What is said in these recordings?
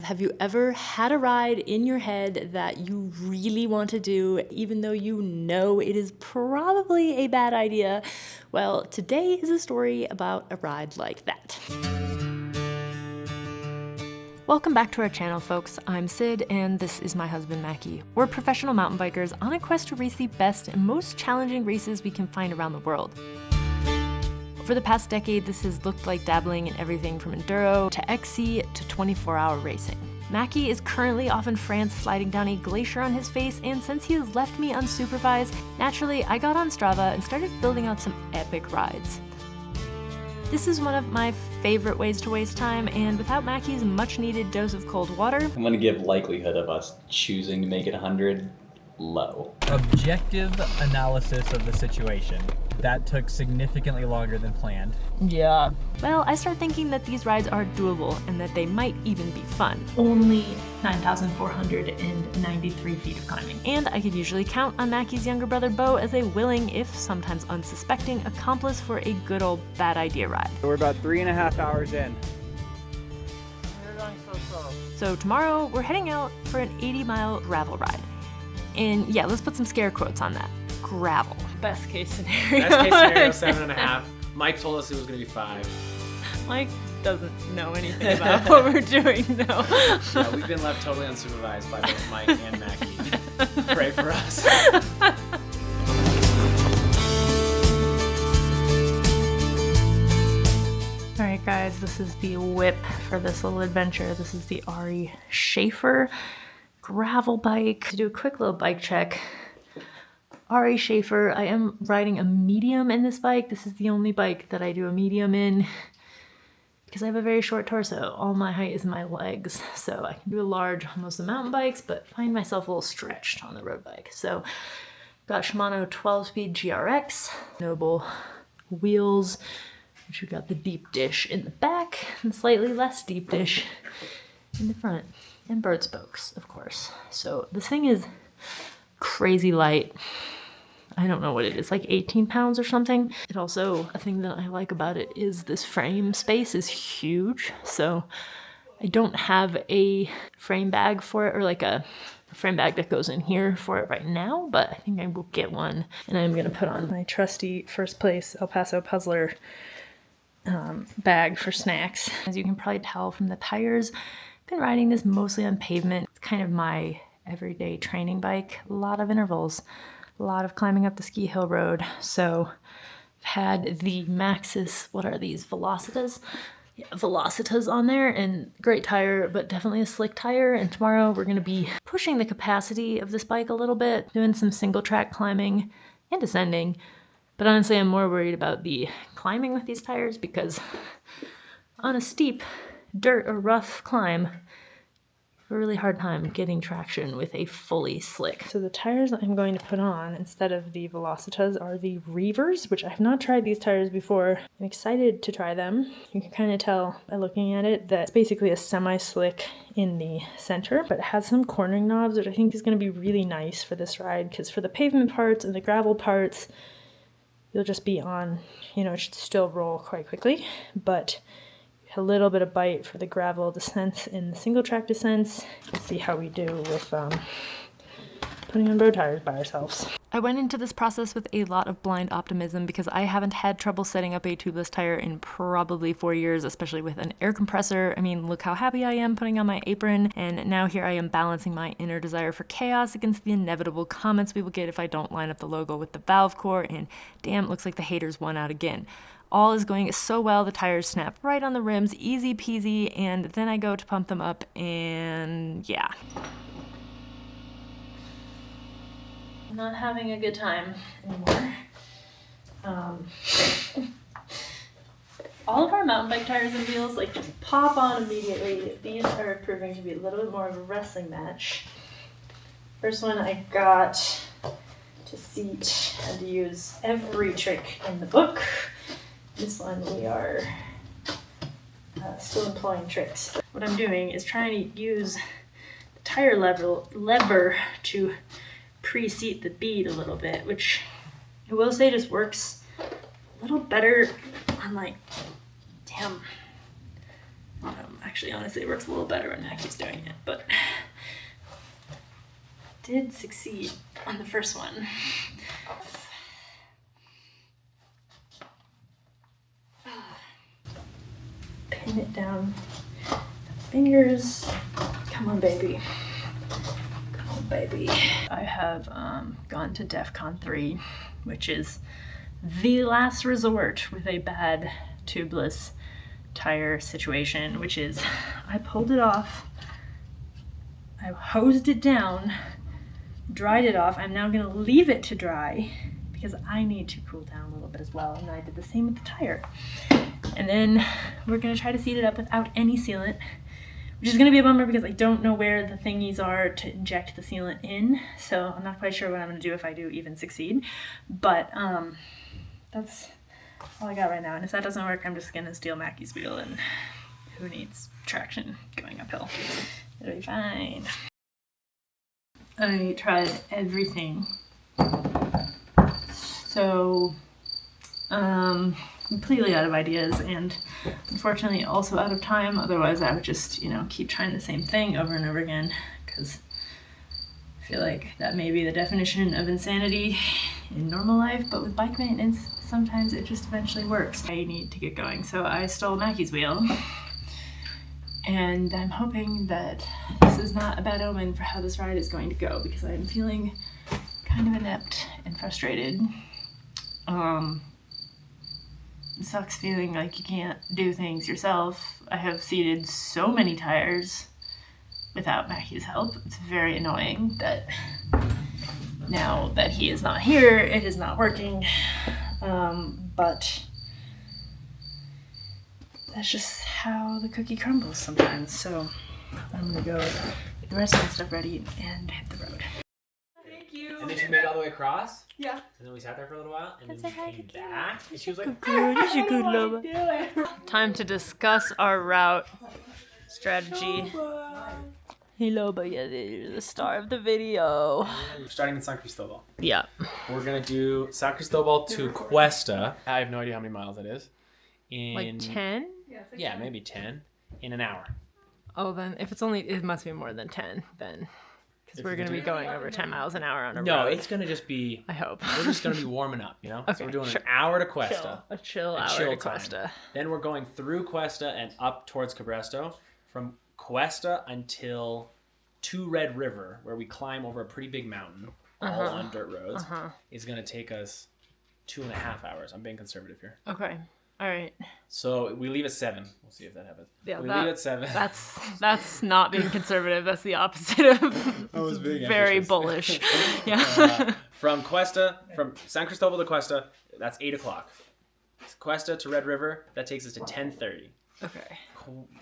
Have you ever had a ride in your head that you really want to do, even though you know it is probably a bad idea? Well, today is a story about a ride like that. Welcome back to our channel, folks. I'm Sid, and this is my husband, Macky. We're professional mountain bikers on a quest to race the best and most challenging races we can find around the world. For the past decade, this has looked like dabbling in everything from enduro to XC to 24-hour racing. Macky is currently off in France sliding down a glacier on his face, and since he has left me unsupervised, naturally I got on Strava and started building out some epic rides. This is one of my favorite ways to waste time, and without Macky's much needed dose of cold water, I'm gonna give likelihood of us choosing to make it 100 low. Objective analysis of the situation. That took significantly longer than planned. Yeah. Well, I start thinking that these rides are doable and that they might even be fun. Only 9,493 feet of climbing. And I could usually count on Macky's younger brother Bo as a willing, if sometimes unsuspecting, accomplice for a good old bad idea ride. We're about 3.5 hours in. So tomorrow, we're heading out for an 80-mile gravel ride. And yeah, let's put some scare quotes on that. Gravel. Best case scenario. Best case scenario, 7.5. Mike told us it was gonna be 5. Mike doesn't know anything about what we're doing, though. Yeah, we've been left totally unsupervised by both Mike and Macky. Pray for us. Alright guys, this is the whip for this little adventure. This is the Ari Schaefer gravel bike. To do a quick little bike check, Ari Schaefer, I am riding a medium in this bike. This is the only bike that I do a medium in because I have a very short torso. All my height is my legs, so I can do a large on most of the mountain bikes, but find myself a little stretched on the road bike. So got Shimano 12-speed GRX, Noble wheels, which we got the deep dish in the back and slightly less deep dish in the front, and bird spokes, of course. So this thing is crazy light. I don't know what it is, like 18 pounds or something. It also, a thing that I like about it is this frame space is huge. So I don't have a frame bag for it, or like a frame bag that goes in here for it right now, but I think I will get one. And I'm gonna put on my trusty first place El Paso Puzzler bag for snacks. As you can probably tell from the tires, I've been riding this mostly on pavement. It's kind of my everyday training bike. A lot of intervals, a lot of climbing up the ski hill road. So I've had the Maxxis, what are these, Velocitas? Yeah, Velocitas on there, and great tire, but definitely a slick tire. And tomorrow we're gonna be pushing the capacity of this bike a little bit, doing some single track climbing and descending. But honestly, I'm more worried about the climbing with these tires because on a steep dirt or rough climb, a really hard time getting traction with a fully slick. So the tires I'm going to put on instead of the Velocitas are the Reavers, which I have not tried these tires before. I'm excited to try them. You can kind of tell by looking at it that it's basically a semi-slick in the center, but it has some cornering knobs, which I think is going to be really nice for this ride, because for the pavement parts and the gravel parts, you'll just be on, you know, it should still roll quite quickly, but a little bit of bite for the gravel descents and the single track descents. Let's see how we do with putting on road tires by ourselves. I went into this process with a lot of blind optimism because I haven't had trouble setting up a tubeless tire in probably 4 years, especially with an air compressor. I mean, look how happy I am putting on my apron, and now here I am balancing my inner desire for chaos against the inevitable comments we will get if I don't line up the logo with the valve core, and damn, it looks like the haters won out again. All is going so well, the tires snap right on the rims, easy peasy, and then I go to pump them up, and yeah. I'm not having a good time anymore. All of our mountain bike tires and wheels like just pop on immediately. These are proving to be a little bit more of a wrestling match. First one I got to seat and to use every trick in the book. This one we are still employing tricks. What I'm doing is trying to use the tire lever to pre-seat the bead a little bit, which I will say just works a little better on like, damn. Actually, honestly, it works a little better when Macky's doing did succeed on the first one. Pin it down. Fingers. Come on, baby. Come on, baby. I have gone to DEFCON 3, which is the last resort with a bad tubeless tire situation, which is I pulled it off, I hosed it down, dried it off. I'm now gonna leave it to dry because I need to cool down a little bit as well, and I did the same with the tire. And then we're gonna try to seat it up without any sealant, which is gonna be a bummer because I don't know where the thingies are to inject the sealant in, so I'm not quite sure what I'm gonna do if I do even succeed. But that's all I got right now, and if that doesn't work, I'm just gonna steal Macky's wheel, and who needs traction going uphill? It'll be fine. I tried everything. So, completely out of ideas, and unfortunately also out of time. Otherwise I would just, keep trying the same thing over and over again, because I feel like that may be the definition of insanity in normal life, but with bike maintenance, sometimes it just eventually works. I need to get going, so I stole Macky's wheel, and I'm hoping that this is not a bad omen for how this ride is going to go, because I'm feeling kind of inept and frustrated. It sucks feeling like you can't do things yourself. I have seated so many tires without Macky's help. It's very annoying that now that he is not here, it is not working. But that's just how the cookie crumbles sometimes. So I'm gonna go get the rest of my stuff ready and hit the road. Thank you. And then she made it all the way across? Yeah. And then we sat there for a little while, and then we came back, and she was like, Good Loba. Time to discuss our route strategy. Hey Loba, yeah, you're the star of the video. we're starting in San Cristobal. Yeah. We're gonna do San Cristobal to Cuesta. I have no idea how many miles that is. Like 10? Yeah, maybe 10 in an hour. Oh, then if it's only, it must be more than 10 then. Because If we're we going to do- be going over 10 miles an hour on a No, road. it's gonna just be. I hope. We're just gonna be warming up, So Okay, we're doing sure. an hour to Cuesta. A chill A hour chill to time. Cuesta. Then we're going through Cuesta and up towards Cabresto. From Cuesta until to Red River, where we climb over a pretty big mountain, all on dirt roads, is going to take us 2.5 hours. I'm being conservative here. Okay. All right. So we leave at 7. We'll see if that happens. Yeah, we leave at 7. That's not being conservative. That's the opposite of I was being very ambitious. bullish. Yeah. From San Cristobal to Cuesta, that's 8 o'clock. Cuesta to Red River, that takes us to 10:30. Okay.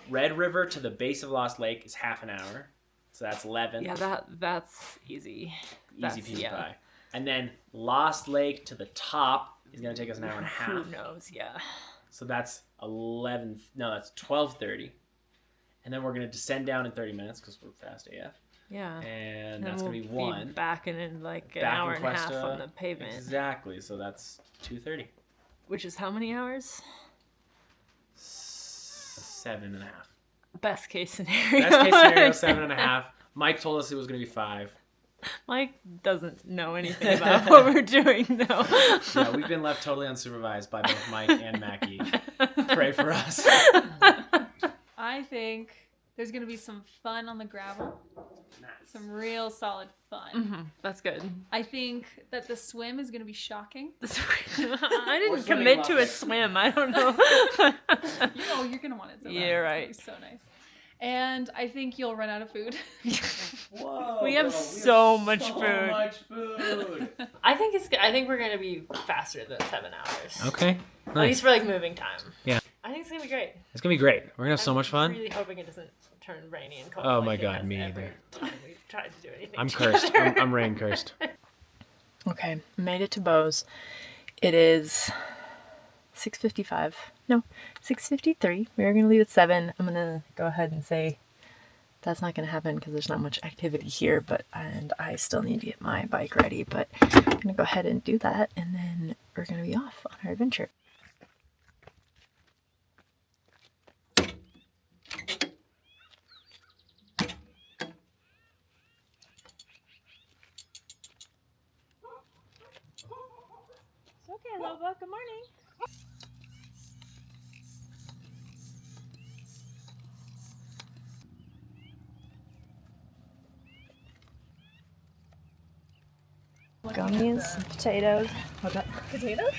Red River to the base of Lost Lake is half an hour. So that's 11. Yeah, that's easy. Easy peasy pie. And then Lost Lake to the top is going to take us an hour and a half. Who knows? Yeah. So that's 12:30. And then we're going to descend down in 30 minutes because we're fast AF. Yeah. And that's going to be 1. Back in like an Back hour in and a half Cuesta, on the pavement. Exactly. So that's 2:30. Which is how many hours? 7.5. Best case scenario. Best case scenario, 7.5. Mike told us it was going to be 5. Mike doesn't know anything about what we're doing, though. Yeah, we've been left totally unsupervised by both Mike and Macky. Pray for us. I think there's going to be some fun on the gravel. Some real solid fun. That's good. I think that the swim is going to be shocking. I didn't swimming commit to a lessons. swim. I don't know. You're going to want it so Yeah, bad. right. It's gonna be so nice. And I think you'll run out of food. Whoa, We have so much so food. much food. I think we're gonna be faster than 7 hours. Okay. At least for like moving time. Yeah. I think it's gonna be great. It's going to be great. We're going to have so much fun. I'm really hoping it doesn't turn rainy and cold. Oh like my it God, has me every either. time we've tried to do anything. I'm together. cursed. I'm rain cursed. Okay, made it to Bose. It is 6:55. No, 6:53. We were gonna leave at 7. I'm gonna go ahead and say that's not gonna happen because there's not much activity here. And I still need to get my bike ready. But I'm gonna go ahead and do that, and then we're gonna be off on our adventure. Okay, Loba, good morning. Gummies, potatoes. What's that? Potatoes?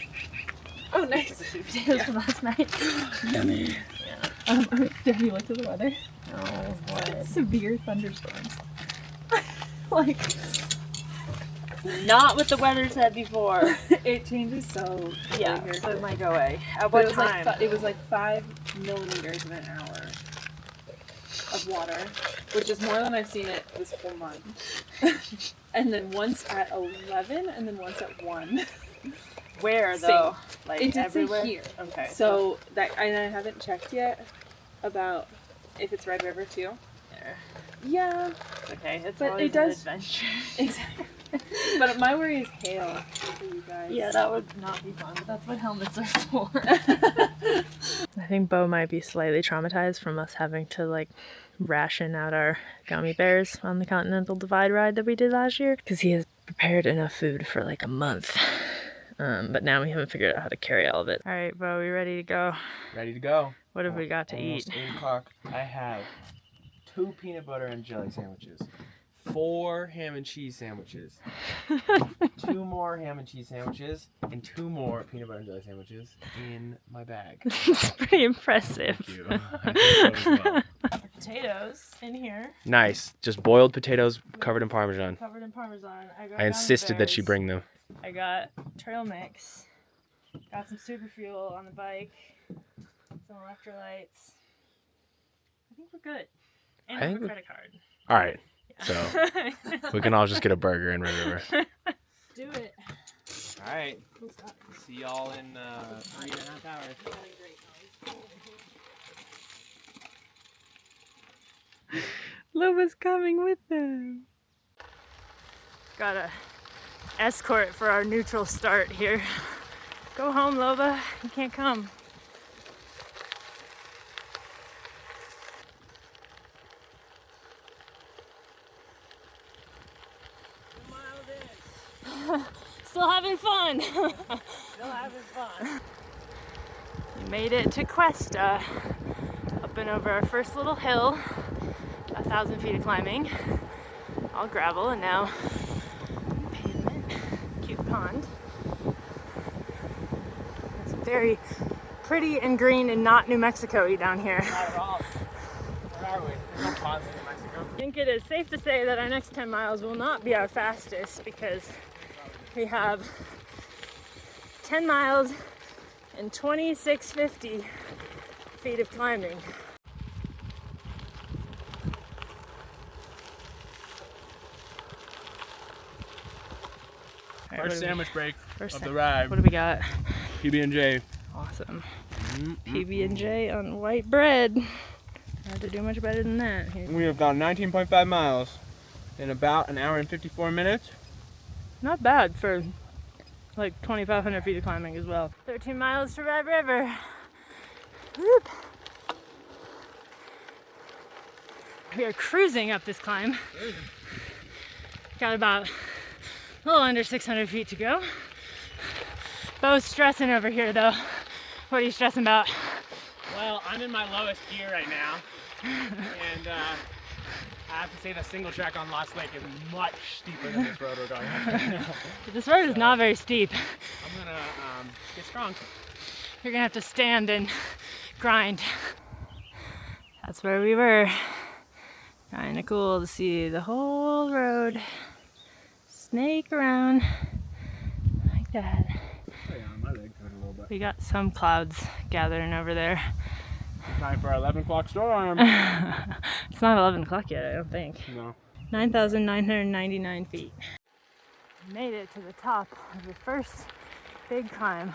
Oh, nice. Sweet potatoes from last night. Yummy. Have you looked at the weather? No, what? Severe thunderstorms. Like, Not what the weather said before. it changes so Yeah, here. so it might go away. At But what it was time? like it was like 5 millimeters in an hour of water, which is more than I've seen it this whole month. And then once at 11, and then once at 1. Where though? Like It did say everywhere? here. Okay. So that I haven't checked yet about if it's Red River too. There. Yeah, Okay, it's But always it does- an adventure. exactly. But my worry is hail for you guys. Yeah, that would not be fun, but that's what helmets are for. I think Bo might be slightly traumatized from us having to like ration out our gummy bears on the Continental Divide ride that we did last year because he has prepared enough food for like a month. But now we haven't figured out how to carry all of it. All right, Bo, we ready to go? Ready to go. What have we got to Almost eat? 8 o'clock. I have 2 peanut butter and jelly sandwiches, 4 ham and cheese sandwiches, 2 more ham and cheese sandwiches, and 2 more peanut butter and jelly sandwiches in my bag. It's pretty impressive. Thank you. I think so as well. Potatoes in here, Nice. Just boiled potatoes covered in Parmesan. covered in Parmesan. I insisted that she bring them. I got trail mix, got some super fuel on the bike, some electrolytes. I think we're good. And I I have think a we- credit card. All right. So we can all just get a burger in Red River. Do it. All right. See y'all in 3.5 hours. Loba's coming with them. Got a escort for our neutral start here. Go home, Loba. You can't come. Still having fun. Still having fun. We made it to Cuesta, up and over our first little hill. 1,000 feet of climbing, all gravel, and now pavement. Cute pond. It's very pretty and green and not New Mexico-y down here. Not at all. Where are we? There's no ponds in New Mexico. I think it is safe to say that our next 10 miles will not be our fastest because we have 10 miles and 2,650 feet of climbing. First sandwich break First of sa- the ride. What do we got? PB&J. Awesome. PB&J on white bread. Hard to do much better than that. Here. We have gone 19.5 miles in about an hour and 54 minutes. Not bad for like 2,500 feet of climbing as well. 13 miles to Red River. Whoop. We are cruising up this climb. Got about a little under 600 feet to go. Bo's stressing over here though. What are you stressing about? Well, I'm in my lowest gear right now. And I have to say the single track on Lost Lake is much steeper than this road we're going on. This road is not very steep. I'm gonna get strong. You're gonna have to stand and grind. That's where we were. Kinda cool to see the whole road snake around like that. Oh yeah, my leg hurt a little bit. We got some clouds gathering over there. Time for our 11 o'clock storm. It's not 11 o'clock yet, I don't think. No. 9,999 feet. Made it to the top of the first big climb.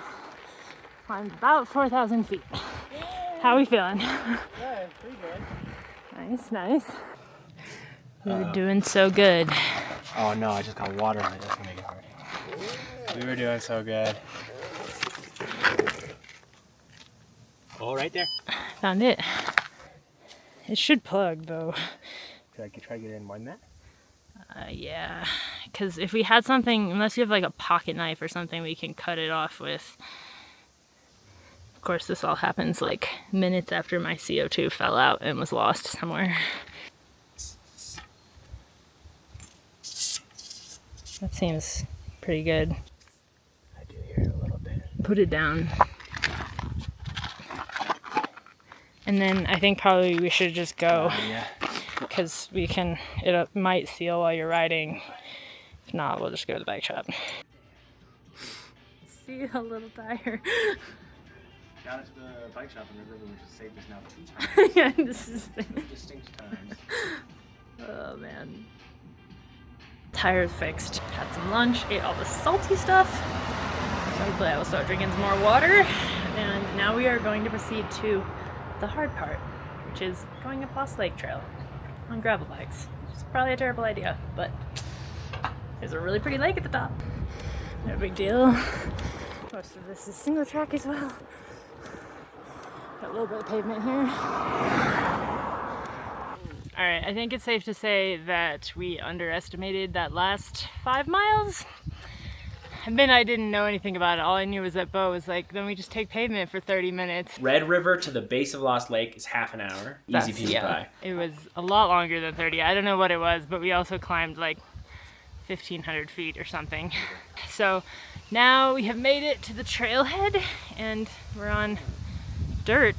Climbed about 4,000 feet. How are we feeling? Yeah, pretty good. Nice, nice. We're doing so good. Oh no, I just got water. That's gonna make it hard. We were doing so good. Oh, right there. Found it. It should plug though. Should I try to get it in more than that? Yeah, because if we had something, unless you have like a pocket knife or something, we can cut it off with. Of course, this all happens like minutes after my CO2 fell out and was lost somewhere. That seems pretty good. I do hear it a little bit. Put it down. And then I think probably we should just go, Yeah. because it might seal while you're riding. If not, we'll just go to the bike shop. See a little tire. Shout out to the bike shop in the river, which has saved us now 2 times. Yeah, this is Distinct times. oh man. Tires fixed. Had some lunch, ate all the salty stuff. So hopefully I will start drinking some more water. And now we are going to proceed to the hard part, which is going up Lost Lake Trail on gravel bikes. Which is probably a terrible idea, but there's a really pretty lake at the top. No big deal. Most of this is single track as well. Got a little bit of pavement here. Alright, I think it's safe to say that we underestimated that last 5 miles. I didn't know anything about it. All I knew was that Bo was like, then we just take pavement for 30 minutes. Red River to the base of Lost Lake is half an hour. Easy peasy pie. It was a lot longer than 30. I don't know what it was, but we also climbed like 1,500 feet or something. So now we have made it to the trailhead and we're on dirt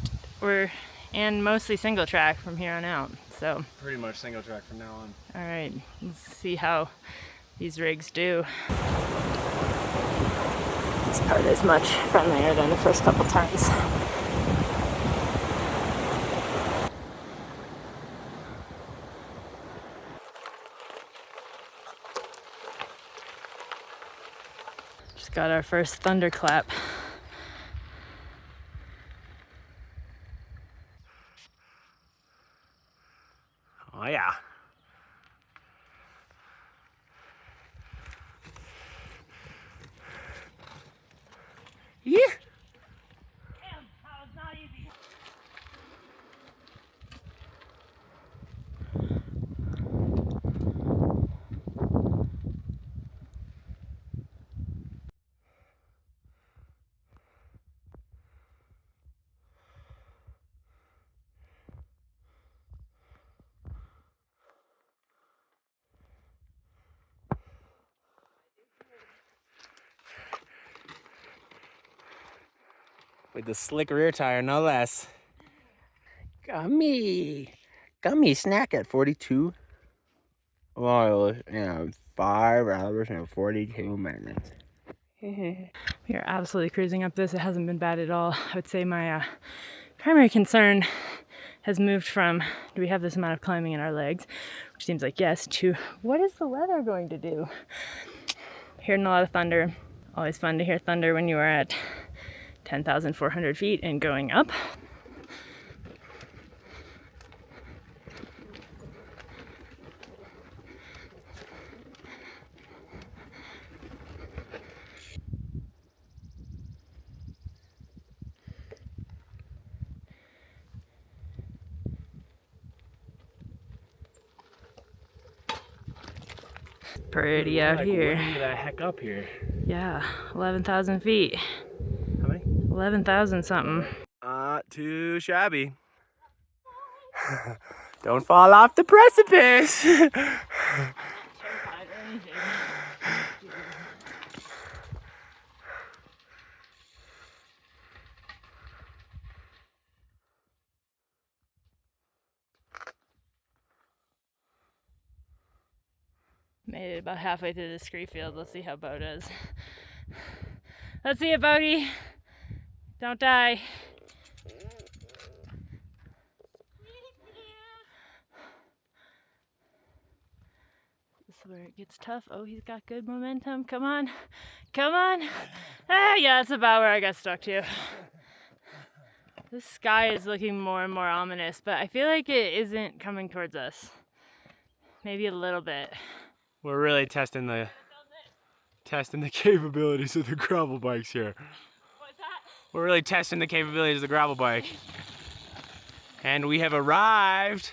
and mostly single track from here on out. So Pretty much single track from now on. all right, let's see how these rigs do. This part is much friendlier than the first couple times. Just got our first thunderclap. Oh yeah. Yeah. Damn, that was not easy. With the slick rear tire, no less. Gummy snack at 42. Well, 5 hours and 42 minutes. We are absolutely cruising up this. It hasn't been bad at all. I would say my primary concern has moved from, do we have this amount of climbing in our legs, which seems like yes, to what is the weather going to do? Hearing a lot of thunder. Always fun to hear thunder when you are at 10,400 feet and going up. Pretty out here. Way the heck up here. Yeah, 11,000 feet. How many? 11,000 something. Not too shabby. Don't fall off the precipice. Made it about halfway through the scree field. Let's see how Bo does. Let's see it, Bodie. Don't die. This is where it gets tough. Oh, he's got good momentum. Come on. Come on. Ah, yeah, that's about where I got stuck too. This sky is looking more and more ominous, but I feel like it isn't coming towards us. Maybe a little bit. We're really testing the capabilities of the gravel bikes here. What's that? We're really testing the capabilities of the gravel bike. And we have arrived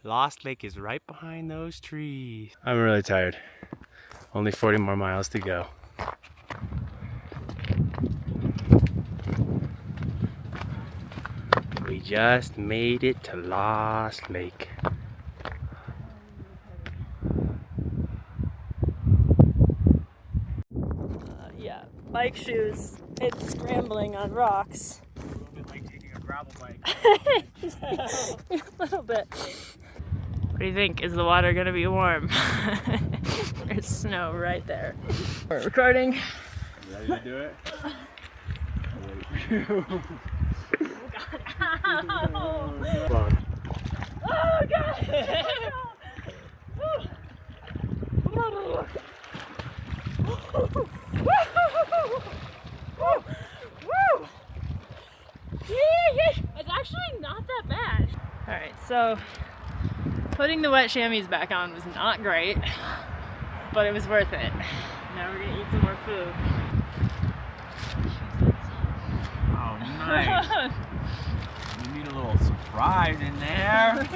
at Lost Lake is right behind those trees. I'm really tired. Only 40 more miles to go. We just made it to Lost Lake. Yeah, bike shoes. It's scrambling on rocks. A little bit like taking a gravel bike. A little bit. What do you think? Is the water gonna be warm? There's snow right there. We're recording. Ready to do it? Ow! Come on. Oh god! It's actually not that bad. Alright, so putting the wet chamois back on was not great, but it was worth it. Now we're gonna eat some more food. Oh, nice. You need a little surprise in there.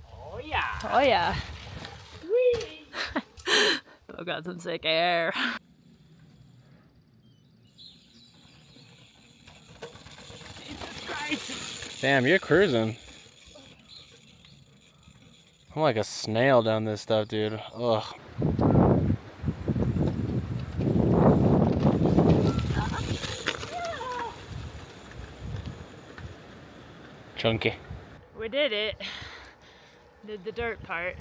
Oh yeah. Oh yeah. Whee! Oh, got some sick air. Jesus Christ. Damn, you're cruising. I'm like a snail down this stuff, dude. Ugh. Chunky. We did it. Did the dirt part.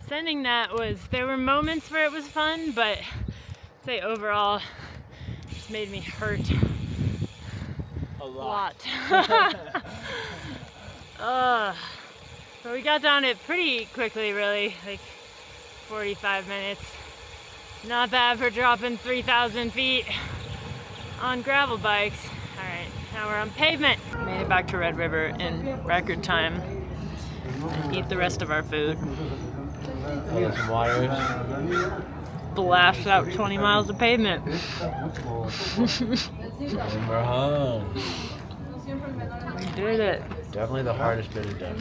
Sending that was, there were moments where it was fun, but I'd say overall, it's made me hurt a lot. So we got down it pretty quickly, really, like 45 minutes. Not bad for dropping 3,000 feet on gravel bikes. All right, now we're on pavement. Made it back to Red River in record time and eat the rest of our food. Get some water. Blast out 20 miles of pavement. And we're home. We did it. Definitely the hardest bit is done.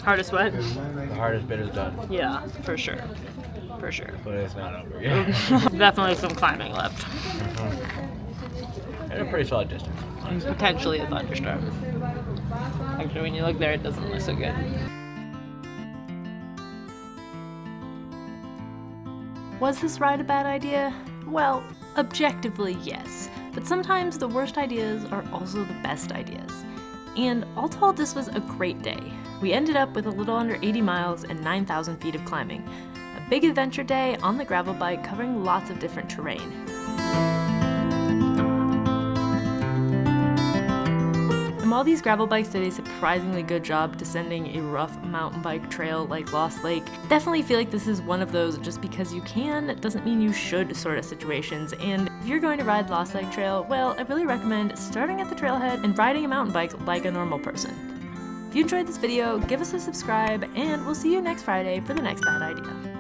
Hardest what? The hardest bit is done. Yeah, for sure. For sure. But it's not over yet. Definitely some climbing left. And a pretty solid distance. And potentially a thunderstorm. Actually, when you look there, it doesn't look so good. Was this ride a bad idea? Well, objectively, yes. But sometimes the worst ideas are also the best ideas. And all told, this was a great day. We ended up with a little under 80 miles and 9,000 feet of climbing. A big adventure day on the gravel bike covering lots of different terrain. And while these gravel bikes did a surprisingly good job descending a rough mountain bike trail like Lost Lake, definitely feel like this is one of those just because you can doesn't mean you should sort of situations. And if you're going to ride Lost Lake Trail, well, I really recommend starting at the trailhead and riding a mountain bike like a normal person. If you enjoyed this video, give us a subscribe, and we'll see you next Friday for the next bad idea.